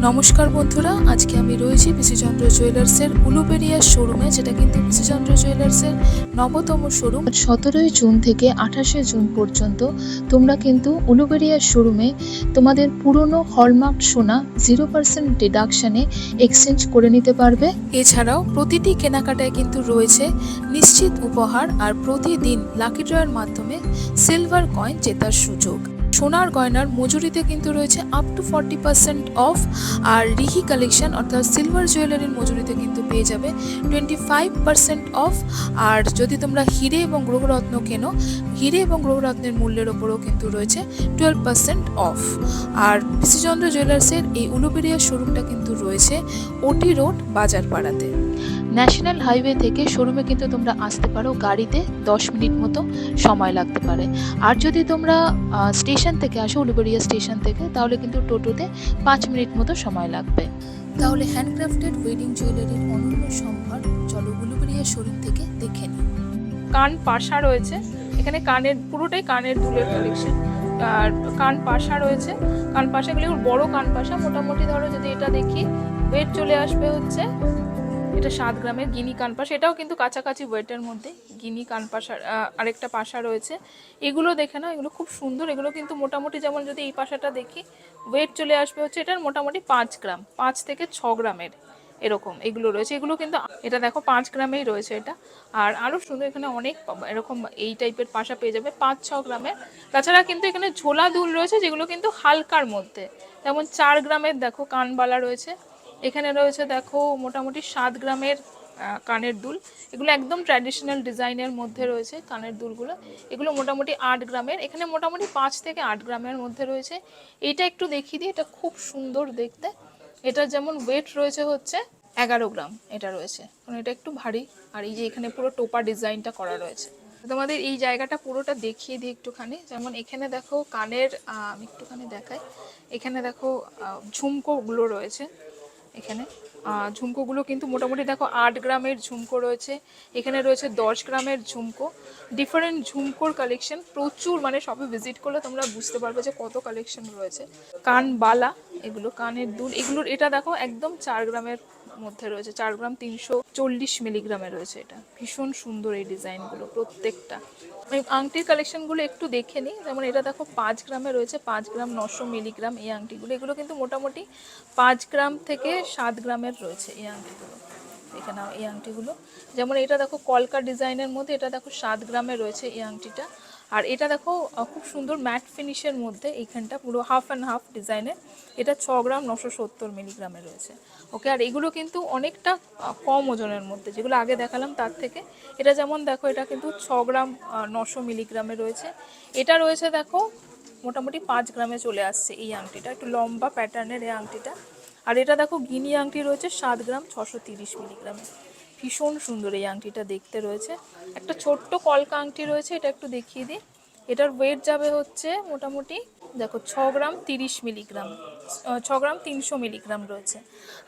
নমস্কার বন্ধুরা, আজকে আমি রয়েছি পিসিচন্দ্র জুয়েলার্সের উলুবেড়িয়া শোরুমে, যেটা কিন্তু পিসিচন্দ্র জুয়েলার্সের নবতম শোরুম। 17 জুন থেকে 28 জুন পর্যন্ত তোমরা কিন্তু উলুবেড়িয়া শোরুমে তোমাদের পুরনো হলমার্ক সোনা 0% ডিডাকশানে এক্সচেঞ্জ করে নিতে পারবে। এছাড়াও প্রতিটি কেনাকাটায় কিন্তু রয়েছে নিশ্চিত উপহার আর প্রতিদিন লাকি ড্রয়ের মাধ্যমে সিলভার কয়েন জেতার সুযোগ। সোনার গয়নার মজুরিতে কিন্তু রয়েছে আপ টু 40% অফ, আর রিহি কালেকশন অর্থাৎ সিলভার জুয়েলারির মজুরিতে কিন্তু পেয়ে যাবে 25% অফ। আর যদি তোমরা হিরে এবং গ্রহরত্ন কেনো, হিরে এবং গ্রহরত্নের মূল্যের ওপরও কিন্তু রয়েছে 12% অফ। আর পিসিচন্দ্র জুয়েলার্সের এই উলুবেড়িয়া শোরুমটা কিন্তু রয়েছে ওটি রোড, বাজারপাড়াতে। ন্যাশনাল হাইওয়ে থেকে শোরুমে কিন্তু তোমরা আসতে পারো গাড়িতে 10 মিনিট মতো সময় লাগতে পারে। আর যদি তোমরা স্টেশন থেকে আসো, উলুবেড়িয়া স্টেশন থেকে, তাহলে কিন্তু টোটোতে 5 মিনিট মতো সময় লাগবে। তাহলে হ্যান্ডক্রাফটেড ওয়েডিং জুয়েলারির অনন্য সম্ভার চলো উলুবেড়িয়া শোরুম থেকে দেখে নিই। কান পাশা রয়েছে এখানে, কানের পুরোটাই কানের দুলের কালেকশন। আর কান পাশা রয়েছে, কান পাশাগুলি বড় কান পাশা, মোটামুটি ধরো যদি এটা দেখি ওয়েট চলে আসবে হচ্ছে, এটা 7 গ্রামের গিনি কানপাশা, এটাও কিন্তু কাছাকাছি ওয়েটের মধ্যে। গিনি কানপাশার আরেকটা পাশা রয়েছে, এগুলো দেখে না, এগুলো খুব সুন্দর। এগুলো কিন্তু মোটামুটি যেমন যদি এই পাশাটা দেখি ওয়েট চলে আসবে হচ্ছে এটার মোটামুটি 5 গ্রাম, 5 থেকে 6 গ্রামের এরকম এগুলো রয়েছে। এগুলো কিন্তু এটা দেখো 5 গ্রামেই রয়েছে এটা। আর আরও সুন্দর এখানে অনেক এরকম এই টাইপের পাশা পেয়ে যাবে 5-6 গ্রামের। তাছাড়া কিন্তু এখানে ঝোলা দুল রয়েছে যেগুলো কিন্তু হালকার মধ্যে, যেমন 4 গ্রামের দেখো কানবালা রয়েছে। এখানে রয়েছে দেখো মোটামুটি 7 গ্রামের কানের দুল, এগুলো একদম ট্র্যাডিশনাল ডিজাইনের মধ্যে রয়েছে কানের দুলগুলো। এগুলো মোটামুটি 8 গ্রামের, এখানে মোটামুটি 5 থেকে 8 গ্রামের মধ্যে রয়েছে। এইটা একটু দেখিয়ে দিই, এটা খুব সুন্দর দেখতে। এটা যেমন ওয়েট রয়েছে হচ্ছে 11 গ্রাম এটা রয়েছে, কারণ এটা একটু ভারী। আর এই যে এখানে পুরো টোপা ডিজাইনটা করা রয়েছে। তোমাদের এই জায়গাটা পুরোটা দেখিয়ে দিই একটুখানি। যেমন এখানে দেখো কানের, আমি একটুখানি দেখাই, এখানে দেখো ঝুমকোগুলো রয়েছে। এখানে ঝুমকোগুলো কিন্তু মোটামুটি দেখো 8 গ্রামের ঝুমকো রয়েছে, এখানে রয়েছে 10 গ্রামের ঝুমকো। ডিফারেন্ট ঝুমকোর কালেকশন প্রচুর, মানে সবে ভিজিট করলে তোমরা বুঝতে পারবে যে কত কালেকশন রয়েছে। কানবালা, এগুলো কানের দুল, এগুলোর এটা দেখো একদম 4 গ্রামের মধ্যে রয়েছে, 4 গ্রাম 340 মিলিগ্রামে রয়েছে। এটা ভীষণ সুন্দর এই ডিজাইনগুলো প্রত্যেকটা। আংটির কালেকশনগুলো একটু দেখে নিই। যেমন এটা দেখো 5 গ্রামে রয়েছে, 5 গ্রাম 900 মিলিগ্রাম এই আংটিগুলো। এগুলো কিন্তু মোটামুটি 5 গ্রাম থেকে 7 গ্রামের রয়েছে এই আংটিগুলো। এখানে এই আংটিগুলো যেমন এটা দেখো কলকা ডিজাইনের মধ্যে, এটা দেখো 7 গ্রামে রয়েছে এই আংটিটা। আর এটা দেখো খুব সুন্দর ম্যাট ফিনিশের মধ্যে, এইখানটা পুরো হাফ অ্যান্ড হাফ ডিজাইনের, এটা 6 গ্রাম 970 মিলিগ্রামে রয়েছে। ওকে, আর এগুলো কিন্তু অনেকটা কম ওজনের মধ্যে, যেগুলো আগে দেখালাম তার থেকে। এটা যেমন দেখো এটা কিন্তু 6 গ্রাম 900 মিলিগ্রামে রয়েছে। এটা রয়েছে দেখো মোটামুটি 5 গ্রামে চলে আসছে এই আংটিটা, একটু লম্বা প্যাটার্নের এই আংটিটা। আর এটা দেখো গিনি আংটি রয়েছে 7 গ্রাম 630 মিলিগ্রামে। ভীষণ সুন্দর এই আংটিটা দেখতে রয়েছে। একটা ছোট্ট কলকা আংটি রয়েছে, এটা একটু দেখিয়ে দিই। এটার ওয়েট যাবে হচ্ছে মোটামুটি দেখো 6 গ্রাম 30 মিলিগ্রাম, 6 গ্রাম 300 মিলিগ্রাম রয়েছে।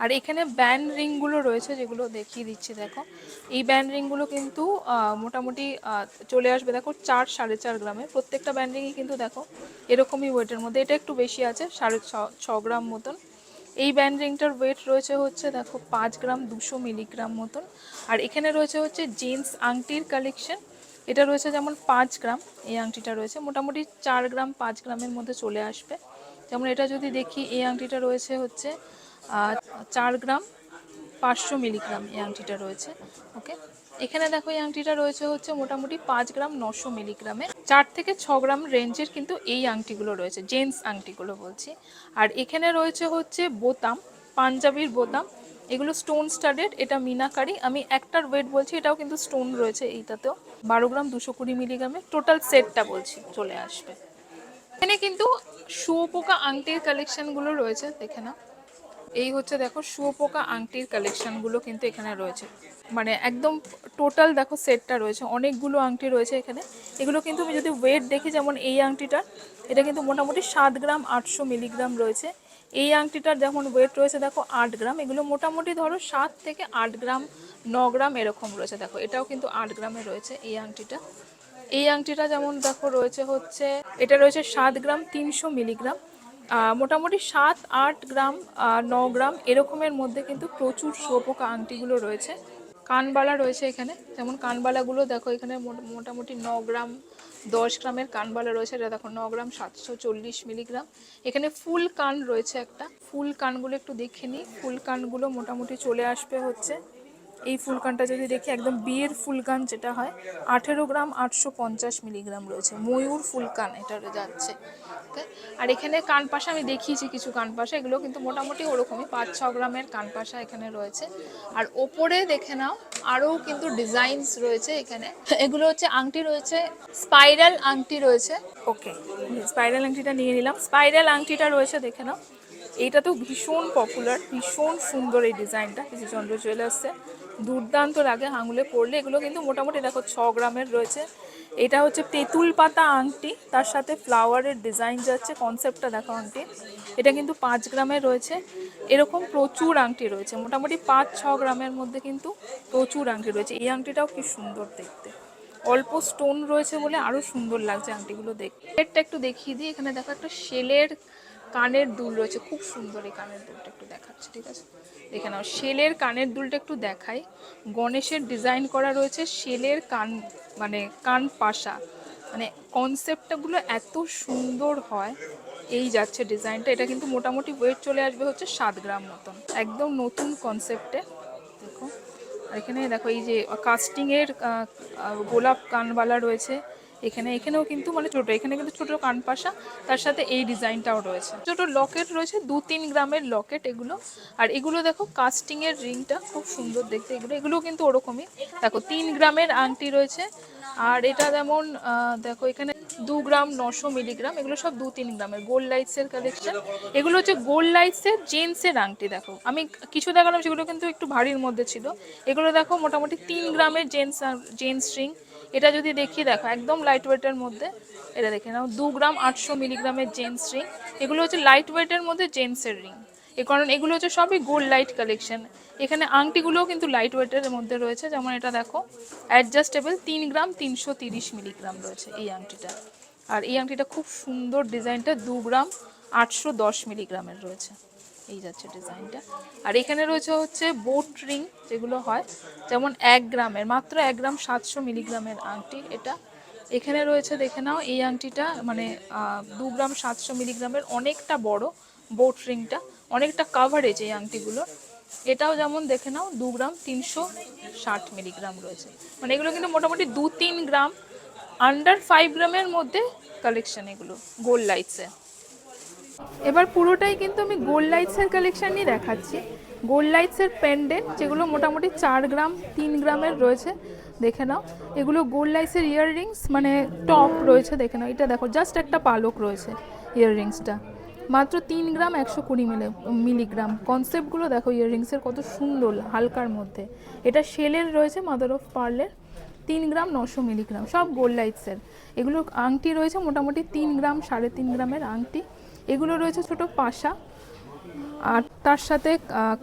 আর এখানে ব্যান্ড রিংগুলো রয়েছে, যেগুলো দেখিয়ে দিচ্ছি দেখো। এই ব্যান্ড রিংগুলো কিন্তু মোটামুটি চলে আসবে দেখো 4-4.5 গ্রামে। প্রত্যেকটা ব্যান্ড রিংই কিন্তু দেখো এরকমই ওয়েটের মধ্যে, এটা একটু বেশি আছে 6.5 গ্রাম মতন। এই ব্যান্ড রিংটার ওয়েট রয়েছে হচ্ছে দেখো 5 গ্রাম 200 মিলিগ্রাম মতন। আর এখানে রয়েছে হচ্ছে জেন্টস আংটির কালেকশন, এটা রয়েছে যেমন 5 গ্রাম এই আংটিটা রয়েছে, মোটামুটি 4 গ্রাম 5 গ্রামের মধ্যে চলে আসবে। যেমন এটা যদি দেখি এই আংটিটা রয়েছে হচ্ছে 4 গ্রাম 500 মিলিগ্রাম এই আংটিটা রয়েছে। ওকে, এখানে দেখো এই আংটিটা রয়েছে হচ্ছে মোটামুটি 5 গ্রাম 900 মিলিগ্রামে। 4 থেকে 6 গ্রাম রেঞ্জের কিন্তু এই আংটিগুলো রয়েছে, জেন্টস আংটিগুলো বলছি। আর এখানে রয়েছে হচ্ছে বোতাম, পাঞ্জাবির বোতাম, এগুলো স্টোন স্টাডেড, এটা মিনাকারি। আমি একটার ওয়েট বলছি, এটাও কিন্তু স্টোন রয়েছে এইটাতেও। 12 গ্রাম 220 মিলিগ্রামে টোটাল সেটটা বলছি চলে আসবে। এখানে কিন্তু শুয়োপোকা আংটির কালেকশনগুলো রয়েছে, দেখে না। এই হচ্ছে দেখো শুয়োপোকা আংটির কালেকশনগুলো কিন্তু এখানে রয়েছে, মানে একদম টোটাল দেখো সেটটা রয়েছে, অনেকগুলো আংটি রয়েছে এখানে। এগুলো কিন্তু আমি যদি ওয়েট দেখি, যেমন এই আংটিটা, এটা কিন্তু মোটামুটি 7 গ্রাম 800 মিলিগ্রাম রয়েছে। এই আংটিটার যেমন ওয়েট রয়েছে দেখো 8 গ্রাম, এগুলো মোটামুটি ধরো 7 থেকে 8 গ্রাম 9 গ্রাম এরকম রয়েছে। দেখো এটাও কিন্তু 8 গ্রামে রয়েছে এই আংটিটা। এই আংটিটা যেমন দেখো রয়েছে হচ্ছে, এটা রয়েছে 7 গ্রাম 300 মিলিগ্রাম। মোটামুটি 7-8 গ্রাম 9 গ্রাম এরকমের মধ্যে কিন্তু প্রচুর শুয়োপোকা আংটিগুলো রয়েছে। কানবালা রয়েছে এখানে, যেমন কানবালাগুলো দেখো এখানে মোটামুটি 9 গ্রাম 10 গ্রামের কানবালা রয়েছে। এটা দেখো 9 গ্রাম 740 মিলিগ্রাম। এখানে ফুল কান রয়েছে একটা, ফুল কানগুলো একটু দেখে নিই। ফুল কানগুলো মোটামুটি চলে আসবে হচ্ছে, এই ফুলকানটা যদি দেখি একদম বিয়ের ফুলকান যেটা হয় 18 গ্রাম 850 মিলিগ্রাম রয়েছে। ময়ূর ফুলকান এটা যাচ্ছে। ওকে, আর এখানে কানপাশা আমি দেখিয়েছি কিছু কানপাশা, এগুলো কিন্তু মোটামুটি ওরকমই 5-6 গ্রামের কানপাশা এখানে রয়েছে। আর ওপরে দেখে নাও আরও কিন্তু ডিজাইনস রয়েছে এখানে। এগুলো হচ্ছে আংটি রয়েছে, স্পাইরাল আংটি রয়েছে। ওকে, স্পাইরাল আংটিটা নিয়ে নিলাম। স্পাইরাল আংটিটা রয়েছে দেখে নাও, এইটা তো ভীষণ পপুলার, ভীষণ সুন্দর এই ডিজাইনটা পিসিচন্দ্র জুয়েলার্সে, দুর্দান্ত লাগে আঙুলে পরলে। এগুলো কিন্তু মোটামুটি দেখো 6 গ্রামের রয়েছে। এটা হচ্ছে তেঁতুল পাতা আংটি, তার সাথে ফ্লাওয়ারের ডিজাইন যাচ্ছে, কনসেপ্টটা দেখো আংটি। এটা কিন্তু 5 গ্রামের রয়েছে। এরকম প্রচুর আংটি রয়েছে, মোটামুটি 5-6 গ্রামের মধ্যে কিন্তু প্রচুর আংটি রয়েছে। এই আংটিটাও কি সুন্দর দেখতে, অল্প স্টোন রয়েছে বলে আরও সুন্দর লাগছে আংটিগুলো দেখতে। এটা একটু দেখিয়ে দিই, এখানে দেখো একটা শেলের কানের দুল রয়েছে, খুব সুন্দর। এই কানের দুলটা একটু দেখাচ্ছি, ঠিক আছে দেখে নাও। শেলের কানের দুলটা একটু দেখাই। গণেশের ডিজাইন করা রয়েছে, শেলের কান মানে কান পাশা, মানে কনসেপ্টগুলো এত সুন্দর হয়। এই যাচ্ছে ডিজাইনটা। এটা কিন্তু মোটামুটি ওয়েট চলে আসবে হচ্ছে 7 গ্রাম মতন, একদম নতুন কনসেপ্টে। দেখো, আর এখানে দেখো এই যে কাস্টিংয়ের গোলাপ কানবালা রয়েছে এখানেও কিন্তু মানে ছোটো, এখানে কিন্তু ছোটো কানপাশা, তার সাথে এই ডিজাইনটাও রয়েছে। ছোটো লকেট রয়েছে, 2-3 গ্রামের লকেট এগুলো। আর এগুলো দেখো কাস্টিংয়ের রিংটা খুব সুন্দর দেখতে। এগুলো কিন্তু ওরকমই দেখো 3 গ্রামের আংটি রয়েছে। আর এটা যেমন দেখো এখানে 2 গ্রাম 900 মিলিগ্রাম, এগুলো সব 2-3 গ্রামের গোল্ড লাইটসের কালেকশন। এগুলো হচ্ছে গোল্ড লাইটসের জেন্টসের আংটি। দেখো আমি কিছু দেখালাম সেগুলো কিন্তু একটু ভারীর মধ্যে ছিল, এগুলো দেখো মোটামুটি 3 গ্রামের জেন্টস রিং। এটা যদি দেখি দেখো একদম লাইট ওয়েটের মধ্যে, এটা দেখে নাও 2 গ্রাম 800 মিলিগ্রামের জেন্টস রিং। এগুলো হচ্ছে লাইট ওয়েটের মধ্যে জেন্টসের রিং, কারণ এগুলো হচ্ছে সবই গোল্ড লাইট কালেকশন। এখানে আংটিগুলোও কিন্তু লাইট ওয়েটের মধ্যে রয়েছে, যেমন এটা দেখো অ্যাডজাস্টেবল 3 গ্রাম 330 মিলিগ্রাম রয়েছে এই আংটিটা। আর এই আংটিটা খুব সুন্দর ডিজাইনটা, 2 গ্রাম 810 মিলিগ্রামের রয়েছে, এই যাচ্ছে ডিজাইনটা। আর এখানে রয়েছে হচ্ছে বোট রিং, যেগুলো হয় যেমন 1 গ্রামের, মাত্র 1 গ্রাম 700 মিলিগ্রামের আংটি এটা। এখানে রয়েছে দেখে নাও এই আংটিটা, মানে 2 গ্রাম 700 মিলিগ্রামের, অনেকটা বড় বোট রিংটা, অনেকটা কাভারেজ এই আংটিগুলো। এটাও যেমন দেখে নাও 2 গ্রাম 360 মিলিগ্রাম রয়েছে। মানে এগুলো কিন্তু মোটামুটি 2-3 গ্রাম, আন্ডার 5 গ্রামের মধ্যে কালেকশন এগুলো গোল্ড লাইটসে। এবার পুরোটাই কিন্তু আমি গোল্ড লাইটসের কালেকশনই দেখাচ্ছি। গোল্ড লাইটসের পেন্ডেন্ট যেগুলো মোটামুটি 4 গ্রাম 3 গ্রামের রয়েছে, দেখে নাও। এগুলো গোল্ড লাইটসের ইয়াররিংস, মানে টপ রয়েছে, দেখে নাও। এটা দেখো জাস্ট একটা পালক রয়েছে ইয়াররিংসটা, মাত্র 3 গ্রাম 120 মিলিগ্রাম। কনসেপ্টগুলো দেখো ইয়াররিংসের কত সুন্দর, হালকার মধ্যে। এটা শেলের রয়েছে, মাদার অফ পার্লের, 3 গ্রাম 900 মিলিগ্রাম, সব গোল্ড লাইটসের। এগুলো আংটি রয়েছে মোটামুটি 3 গ্রাম 3.5 গ্রামের আংটি। এগুলো রয়েছে ছোটো পাশা, আর তার সাথে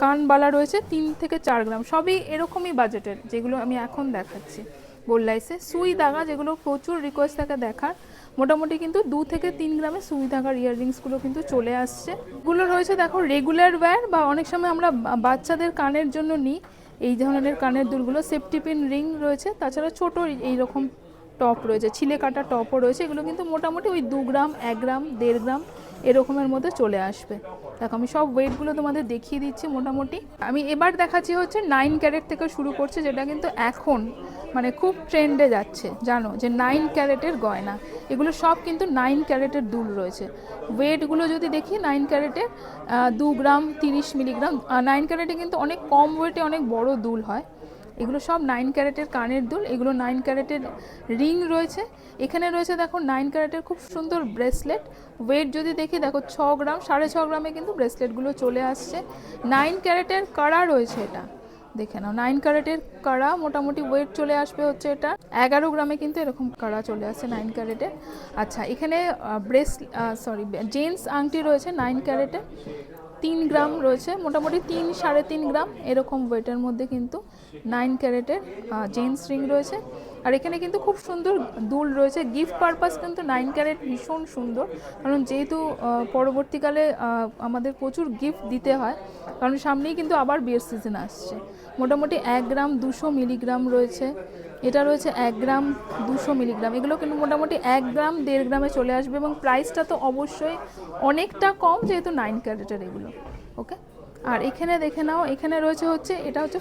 কানবালা রয়েছে 3 থেকে 4 গ্রাম, সবই এরকমই বাজেটের যেগুলো আমি এখন দেখাচ্ছি গোল্ড লাইটসে। সুই দাগা, যেগুলো প্রচুর রিকোয়েস্ট থাকে দেখার, মোটামুটি কিন্তু 2 থেকে 3 গ্রামের সুই দাগার ইয়াররিংসগুলো কিন্তু চলে আসছে। এগুলো রয়েছে দেখো রেগুলার ওয়্যার, বা অনেক সময় আমরা বাচ্চাদের কানের জন্য নিই এই ধরনের কানের দুলগুলো। সেফটি পিন রিং রয়েছে, তাছাড়া ছোটো এইরকম টপ রয়েছে, ছিলে কাটা টপও রয়েছে। এগুলো কিন্তু মোটামুটি ওই 2 গ্রাম 1 গ্রাম 1.5 গ্রাম এরকমের মধ্যে চলে আসবে। দেখো আমি সব ওয়েটগুলো তোমাদের দেখিয়ে দিচ্ছি মোটামুটি। আমি এবার দেখাচ্ছি হচ্ছে 9 ক্যারেট থেকে শুরু করছে, যেটা কিন্তু এখন মানে খুব ট্রেন্ডে যাচ্ছে, জানো যে 9 ক্যারেটের গয়না। এগুলো সব কিন্তু 9 ক্যারেটের দুল রয়েছে। ওয়েটগুলো যদি দেখি 9 ক্যারেটের 2 গ্রাম 30 মিলিগ্রাম। 9 ক্যারেটে কিন্তু অনেক কম ওয়েটে অনেক বড় দুল হয়। এগুলো সব 9 ক্যারেটের কানের দুল। এগুলো 9 ক্যারেটের রিং রয়েছে। এখানে রয়েছে দেখো 9 ক্যারেটের খুব সুন্দর ব্রেসলেট। ওয়েট যদি দেখি দেখো 6 গ্রাম 6.5 গ্রামে কিন্তু ব্রেসলেটগুলো চলে আসছে। 9 ক্যারেটের কড়া রয়েছে, এটা দেখে নাও। 9 ক্যারেটের কড়া মোটামুটি ওয়েট চলে আসবে হচ্ছে এটা 11 গ্রামে, কিন্তু এরকম কড়া চলে আসছে 9 ক্যারেটের। আচ্ছা, এখানে জেন্টস আংটি রয়েছে 9 ক্যারেটে। 3 গ্রাম রয়েছে, মোটামুটি 3-3.5 গ্রাম এরকম ওয়েটের মধ্যে কিন্তু 9 ক্যারেটের জেন্টস রিং রয়েছে। আর এখানে কিন্তু খুব সুন্দর দুল রয়েছে, গিফট পারপাস কিন্তু 9 ক্যারেট ভীষণ সুন্দর, কারণ যেহেতু পরবর্তীকালে আমাদের প্রচুর গিফট দিতে হয়, কারণ সামনেই কিন্তু আবার বিয়ের সিজন আসছে। মোটামুটি 1 গ্রাম 200 মিলিগ্রাম রয়েছে, এটা রয়েছে 1 গ্রাম 200 মিলিগ্রাম, এগুলো কিন্তু মোটামুটি 1 গ্রাম 1.5 গ্রামে চলে আসবে, এবং প্রাইসটা তো অবশ্যই অনেকটা কম যেহেতু 9 ক্যারেটের এগুলো। ওকে, আর এখানে দেখে নাও, এখানে রয়েছে হচ্ছে এটা হচ্ছে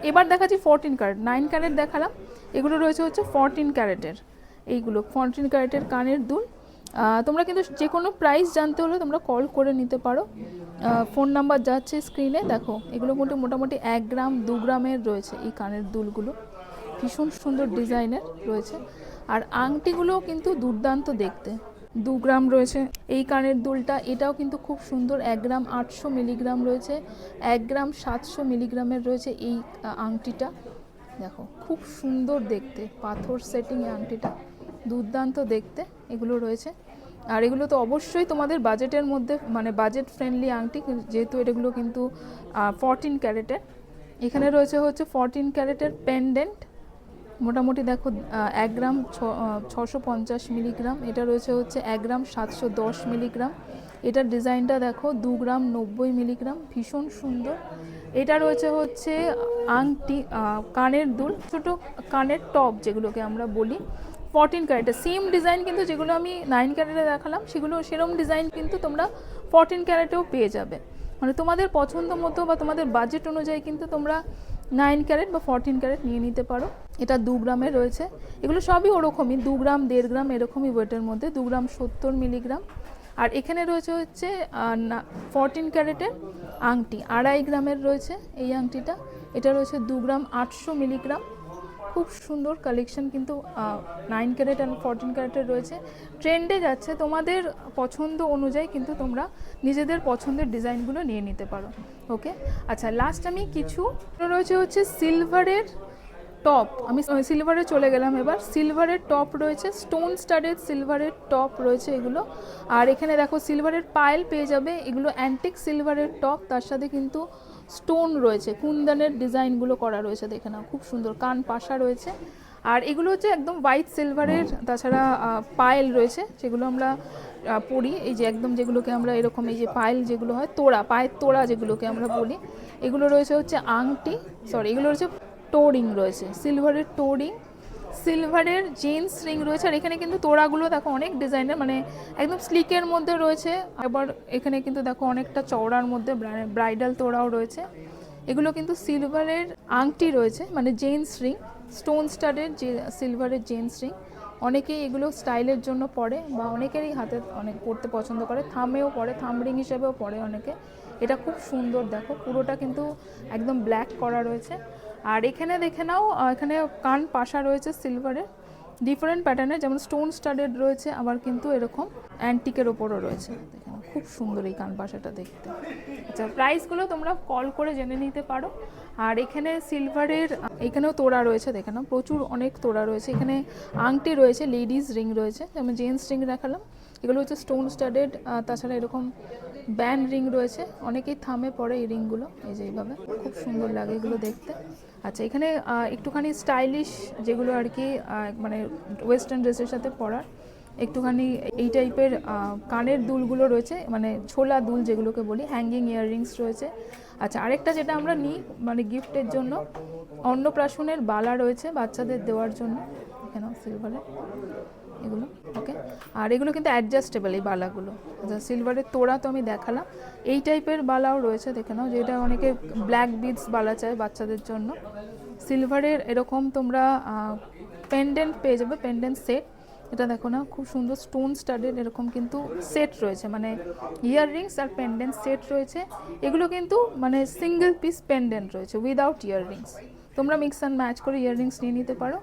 এবার দেখাচ্ছি 14 ক্যারেট, 9 ক্যারেট দেখালাম, এগুলো রয়েছে হচ্ছে 14 ক্যারেটের, এইগুলো 14 ক্যারেটের কানের দুল। তোমরা কিন্তু যে কোনো প্রাইস জানতে হলে তোমরা কল করে নিতে পারো, ফোন নাম্বার যাচ্ছে স্ক্রিনে, দেখো এগুলো মোটামুটি 1 গ্রাম 2 গ্রামের রয়েছে এই কানের দুলগুলো, ভীষণ সুন্দর ডিজাইনের রয়েছে। আর আংটিগুলোও কিন্তু দুর্দান্ত দেখতে, 2 গ্রাম রয়েছে এই কানের দুলটা, এটাও কিন্তু খুব সুন্দর, 1 গ্রাম 800 মিলিগ্রাম রয়েছে, 1 গ্রাম 700 মিলিগ্রামের রয়েছে এই আংটিটা, দেখো খুব সুন্দর দেখতে, পাথর সেটিং এই আংটিটা দুর্দান্ত দেখতে এগুলো রয়েছে। আর এগুলো তো অবশ্যই তোমাদের বাজেটের মধ্যে, মানে বাজেট ফ্রেন্ডলি আংটি, যেহেতু এগুলো কিন্তু 14 ক্যারেটের। এখানে রয়েছে হচ্ছে 14 ক্যারেটের পেন্ডেন্ট, মোটামুটি দেখো 1 গ্রাম 650 মিলিগ্রাম, এটা রয়েছে হচ্ছে 1 গ্রাম 710 মিলিগ্রাম, এটার ডিজাইনটা দেখো 2 গ্রাম 90 মিলিগ্রাম, ভীষণ সুন্দর। এটা রয়েছে হচ্ছে আংটি, কানের দুল, ছোট কানের টপ যেগুলোকে আমরা বলি, 14 ক্যারেটের সেম ডিজাইন, কিন্তু যেগুলো আমি 9 ক্যারেটে দেখালাম সেগুলো সেরকম ডিজাইন কিন্তু তোমরা 14 ক্যারেটেও পেয়ে যাবে, মানে তোমাদের পছন্দ মতো বা তোমাদের বাজেট অনুযায়ী কিন্তু তোমরা 9 ক্যারেট বা 14 ক্যারেট নিয়ে নিতে পারো। এটা 2 গ্রামের রয়েছে, এগুলো সবই ওরকমই 2 গ্রাম 1.5 গ্রাম এরকমই ওয়েটের মধ্যে, 2 গ্রাম 70 মিলিগ্রাম। আর এখানে রয়েছে হচ্ছে 14 ক্যারেটের আংটি, 2.5 গ্রামের রয়েছে এই আংটিটা, এটা রয়েছে 2 গ্রাম 800 মিলিগ্রাম, খুব সুন্দর কালেকশন কিন্তু 9 ক্যারেট অ্যান্ড 14 ক্যারেটের রয়েছে, ট্রেন্ডে যাচ্ছে, তোমাদের পছন্দ অনুযায়ী কিন্তু তোমরা নিজেদের পছন্দের ডিজাইনগুলো নিয়ে নিতে পারো। ওকে, আচ্ছা লাস্ট আমি কিছু রয়েছে হচ্ছে সিলভারের টপ, আমি সিলভারে চলে গেলাম, এবার সিলভারের টপ রয়েছে, স্টোন স্টাডেড সিলভারের টপ রয়েছে এগুলো। আর এখানে দেখো সিলভারের পায়েল পেয়ে যাবে, এগুলো অ্যান্টিক সিলভারের টপ, তার সাথে কিন্তু স্টোন রয়েছে, কুন্দনের ডিজাইনগুলো করা রয়েছে, দেখে নাও খুব সুন্দর, কান পাশা রয়েছে। আর এগুলো হচ্ছে একদম হোয়াইট সিলভারের, তাছাড়া পায়েল রয়েছে যেগুলো আমরা পরি, এই যে একদম যেগুলোকে আমরা এরকম, এই যে পায়েল যেগুলো হয়, তোড়া, পায়ের তোড়া যেগুলোকে আমরা বলি, এগুলো রয়েছে হচ্ছে আংটি, এগুলো রয়েছে টোরিং রয়েছে, সিলভারের টোরিং, সিলভারের জেন্টস রিং রয়েছে। আর এখানে কিন্তু তোড়াগুলো দেখো অনেক ডিজাইনের, মানে একদম স্লিকের মধ্যে রয়েছে, আবার এখানে কিন্তু দেখো অনেকটা চওড়ার মধ্যে ব্রাইডাল তোড়াও রয়েছে। এগুলো কিন্তু সিলভারের আংটি রয়েছে, মানে জেন্টস রিং, স্টোন স্টাডের যে সিলভারের জেন্টস রিং, অনেকেই এগুলো স্টাইলের জন্য পরে, বা অনেকেরই হাতে অনেক পরতে পছন্দ করে, থামেও পরে, থাম রিং হিসেবেও পরে অনেকে। এটা খুব সুন্দর, দেখো পুরোটা কিন্তু একদম ব্ল্যাক করা রয়েছে। আর এখানে দেখে নাও, এখানে কান পাশা রয়েছে সিলভারের, ডিফারেন্ট প্যাটার্নের, যেমন স্টোন স্টাডেড রয়েছে, আবার কিন্তু এরকম অ্যান্টিকের ওপরও রয়েছে, দেখে নাও খুব সুন্দর এই কান পাশাটা দেখতে। আচ্ছা, প্রাইসগুলো তোমরা কল করে জেনে নিতে পারো। আর এখানে সিলভারের এখানেও তোড়া রয়েছে, দেখে নাও প্রচুর অনেক তোড়া রয়েছে, এখানে আংটি রয়েছে, লেডিস রিং রয়েছে, যেমন জেন্টস রিং দেখালাম, এগুলো হচ্ছে স্টোন স্টাডেড, তাছাড়া এরকম ব্যান্ড রিং রয়েছে, অনেকেই থামে পরে এই রিংগুলো, এই যে এইভাবে খুব সুন্দর লাগে এগুলো দেখতে। আচ্ছা, এখানে একটুখানি স্টাইলিশ যেগুলো আর কি, মানে ওয়েস্টার্ন ড্রেসের সাথে পরার একটুখানি এই টাইপের কানের দুলগুলো রয়েছে, মানে ছোলা দুল যেগুলোকে বলি, হ্যাঙ্গিং ইয়াররিংস রয়েছে। আচ্ছা, আরেকটা যেটা আমরা নিই মানে গিফটের জন্য, অন্নপ্রাশনের বালা রয়েছে বাচ্চাদের দেওয়ার জন্য, এখানে সিলভারের এগুলো। ওকে, আর এগুলো কিন্তু অ্যাডজাস্টেবল এই বালাগুলো। আচ্ছা, সিলভারের তোড়া তো আমি দেখালাম, এই টাইপের বালাও রয়েছে, দেখে নাও, যেটা অনেকে ব্ল্যাক বিডস বালা চায় বাচ্চাদের জন্য। সিলভারের এরকম তোমরা পেন্ডেন্ট পেয়ে যাবে, পেন্ডেন্ট সেট, এটা দেখো না খুব সুন্দর স্টোন স্টাডেড, এরকম কিন্তু সেট রয়েছে, মানে ইয়াররিংস আর পেন্ডেন্ট সেট রয়েছে। এগুলো কিন্তু মানে সিঙ্গেল পিস পেন্ডেন্ট রয়েছে উইদাউট ইয়াররিংস, তোমরা মিক্স অ্যান্ড ম্যাচ করে ইয়াররিংস নিয়ে নিতে পারো।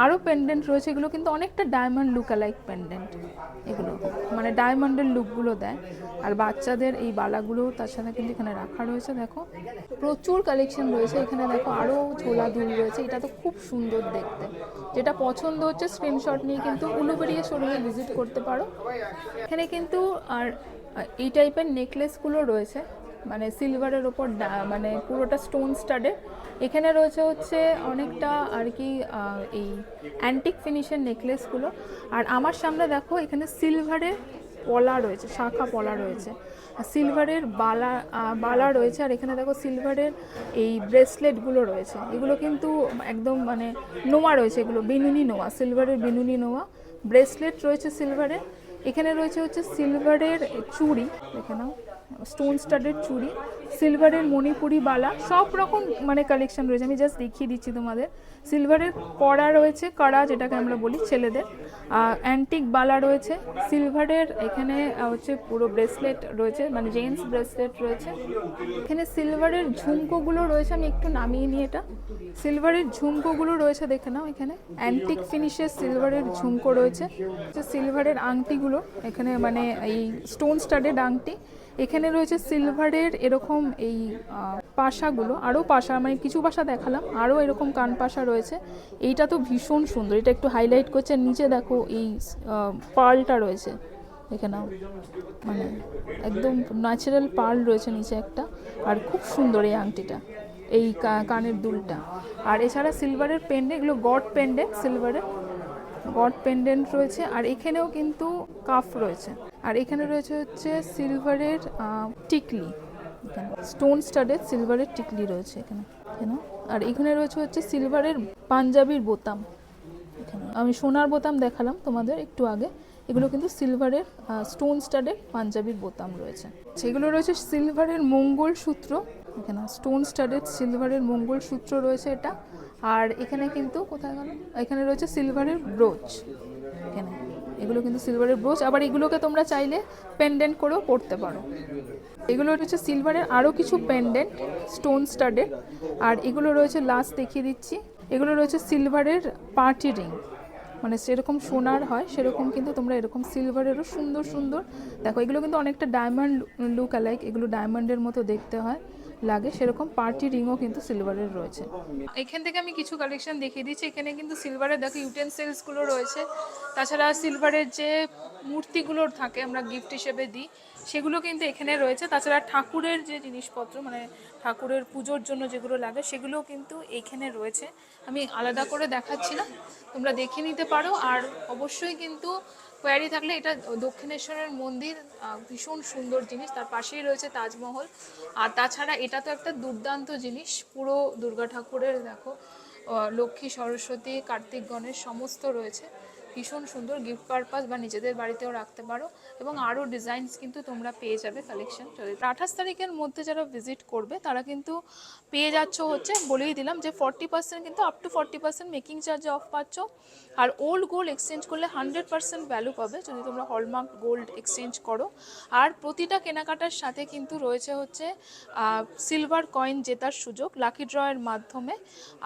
আরও পেন্ডেন্ট রয়েছে, এগুলো কিন্তু অনেকটা ডায়মন্ড লুক অ্যালাইক পেন্ডেন্ট, এগুলো মানে ডায়মন্ডের লুকগুলো দেয়। আর বাচ্চাদের এই বালাগুলো তার সাথে কিন্তু এখানে রাখা রয়েছে, দেখো প্রচুর কালেকশন রয়েছে এখানে, দেখো আরও ঝোলা দুল রয়েছে, এটা তো খুব সুন্দর দেখতে, যেটা পছন্দ হচ্ছে স্ক্রিনশট নিয়ে কিন্তু উলুবেড়িয়া শোরুমে ভিজিট করতে পারো। এখানে কিন্তু আর এই টাইপের নেকলেসগুলো রয়েছে, মানে সিলভারের ওপর মানে পুরোটা স্টোন স্টাডে। এখানে রয়েছে হচ্ছে অনেকটা আর কি এই অ্যান্টিক ফিনিশের নেকলেসগুলো। আর আমার সামনে দেখো এখানে সিলভারের পলা রয়েছে, শাখা পলা রয়েছে, সিলভারের বালা রয়েছে। আর এখানে দেখো সিলভারের এই ব্রেসলেটগুলো রয়েছে, এগুলো কিন্তু একদম মানে নোয়া রয়েছে, এগুলো বেনুনি নোয়া, সিলভারের বেনুনি নোয়া ব্রেসলেট রয়েছে সিলভারের। এখানে রয়েছে হচ্ছে সিলভারের চুড়ি, দেখে নাও স্টোন স্টাডেড চুড়ি, সিলভারের মণিপুরি বালা, সব রকম মানে কালেকশন রয়েছে। আমি জাস্ট দেখিয়ে দিচ্ছি তোমাদের। সিলভারের কড়া রয়েছে, কড়া যেটাকে আমরা বলি ছেলেদের, অ্যান্টিক বালা রয়েছে, সিলভারের এখানে হচ্ছে পুরো ব্রেসলেট রয়েছে, মানে জেন্টস ব্রেসলেট রয়েছে। এখানে সিলভারের ঝুমকোগুলো রয়েছে, আমি একটু নামিয়ে নিই এটা। সিলভারের ঝুমকোগুলো রয়েছে, দেখে নাও এখানে অ্যান্টিক ফিনিশের সিলভারের ঝুমকো রয়েছে। সিলভারের আংটিগুলো এখানে মানে এই স্টোন স্টাডেড আংটি। এখানে রয়েছে সিলভারের এরকম এই পাশাগুলো, আরও পাশা, মানে কিছু পাশা দেখালাম, আরও এরকম কান পাশা রয়েছে। এইটা তো ভীষণ সুন্দর, এটা একটু হাইলাইট করছে। নিচে দেখো এই পার্লটা রয়েছে, দেখে নাও মানে একদম ন্যাচারাল পার্ল রয়েছে নিচে একটা। আর খুব সুন্দর এই আংটিটা, এই কানের দুলটা। আর এছাড়া সিলভারের পেন্ডেন্ট, এগুলো গড পেন্ডেন্ট, সিলভারের গড পেন্ডেন্ট রয়েছে। আর এখানেও কিন্তু কাফ রয়েছে। আর এখানে রয়েছে হচ্ছে সিলভারের টিকলি, স্টোন স্টাডেড সিলভারের টিকলি রয়েছে এখানে, কেন। আর এখানে রয়েছে হচ্ছে সিলভারের পাঞ্জাবির বোতাম। এখানে আমি সোনার বোতাম দেখালাম তোমাদের একটু আগে, এগুলো কিন্তু সিলভারের স্টোন স্টাডেড পাঞ্জাবির বোতাম রয়েছে। সেগুলো রয়েছে সিলভারের মঙ্গলসূত্র, এখানে স্টোন স্টাডেড সিলভারের মঙ্গলসূত্র রয়েছে এটা। আর এখানে কিন্তু কোথায় গেল, এখানে রয়েছে সিলভারের ব্রোচ, এখানে এগুলো কিন্তু সিলভারের ব্রোচ। আবার এগুলোকে তোমরা চাইলে পেন্ডেন্ট করেও পরতে পারো। এগুলো রয়েছে সিলভারের আরও কিছু পেন্ডেন্ট স্টোন স্টাডেড। আর এগুলো রয়েছে লাস্ট দেখিয়ে দিচ্ছি, এগুলো রয়েছে সিলভারের পার্টি রিং, মানে সেরকম সোনার হয় সেরকম কিন্তু তোমরা এরকম সিলভারেরও সুন্দর সুন্দর দেখো। এগুলো কিন্তু অনেকটা ডায়মন্ড লুক অ্যালাইক, এগুলো ডায়মন্ডের মতো দেখতে হয় লাগে, সেরকম পার্টি রিংও কিন্তু সিলভারের রয়েছে। এখান থেকে আমি কিছু কালেকশন দেখিয়ে দিচ্ছি। এখানে কিন্তু সিলভারের দেখো ইউটেন্সিলসগুলো রয়েছে, তাছাড়া সিলভারের যে মূর্তিগুলো থাকে আমরা গিফট হিসেবে দিই সেগুলো কিন্তু এখানে রয়েছে। তাছাড়া ঠাকুরের যে জিনিসপত্র, মানে ঠাকুরের পুজোর জন্য যেগুলো লাগে সেগুলোও কিন্তু এইখানে রয়েছে। আমি আলাদা করে দেখাচ্ছি না, তোমরা দেখে নিতে পারো। আর অবশ্যই কিন্তু কোয়ারি থাকলে, এটা দক্ষিণেশ্বরের মন্দির, ভীষণ সুন্দর জিনিস, তার পাশেই রয়েছে তাজমহল। আর তাছাড়া এটা তো একটা দুর্দান্ত জিনিস, পুরো দুর্গা ঠাকুরের দেখো লক্ষ্মী, সরস্বতী, কার্তিক, গণেশ সমস্ত রয়েছে, ভীষণ সুন্দর। গিফট পারপাস বা নিজেদের বাড়িতেও রাখতে পারো। এবং আরও ডিজাইনস কিন্তু তোমরা পেয়ে যাবে কালেকশন। 28 তারিখের মধ্যে যারা ভিজিট করবে তারা কিন্তু পেয়ে যাচ্ছ হচ্ছে, বলেই দিলাম যে 40% কিন্তু আপ টু 40% মেকিং চার্জে অফ পাচ্ছ। আর ওল্ড গোল্ড এক্সচেঞ্জ করলে 100% ভ্যালু পাবে যদি তোমরা হলমার্ক গোল্ড এক্সচেঞ্জ করো। আর প্রতিটা কেনাকাটার সাথে কিন্তু রয়েছে হচ্ছে সিলভার কয়েন জেতার সুযোগ লাকি ড্রয়ের মাধ্যমে।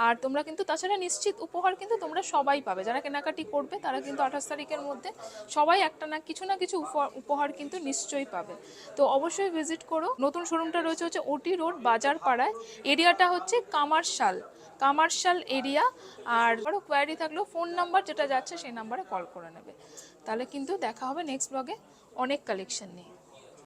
আর তোমরা কিন্তু তাছাড়া নিশ্চিত উপহার কিন্তু তোমরা সবাই পাবে, যারা কেনাকাটি করবে তারা কিন্তু 28 তারিখের মধ্যে সবাই একটা না কিছু উপহার কিন্তু নিশ্চয়ই পাবে। তো অবশ্যই ভিজিট করো। নতুন শোরুমটা রয়েছে হচ্ছে ওটি রোড বাজার পাড়ায়, এরিয়াটা হচ্ছে কামারশাল এরিয়া। আর আরও কোয়ারি থাকলেও ফোন নাম্বার যেটা যাচ্ছে সেই নাম্বারে কল করে নেবে। তাহলে কিন্তু দেখা হবে নেক্সট ব্লগে অনেক কালেকশন নিয়ে।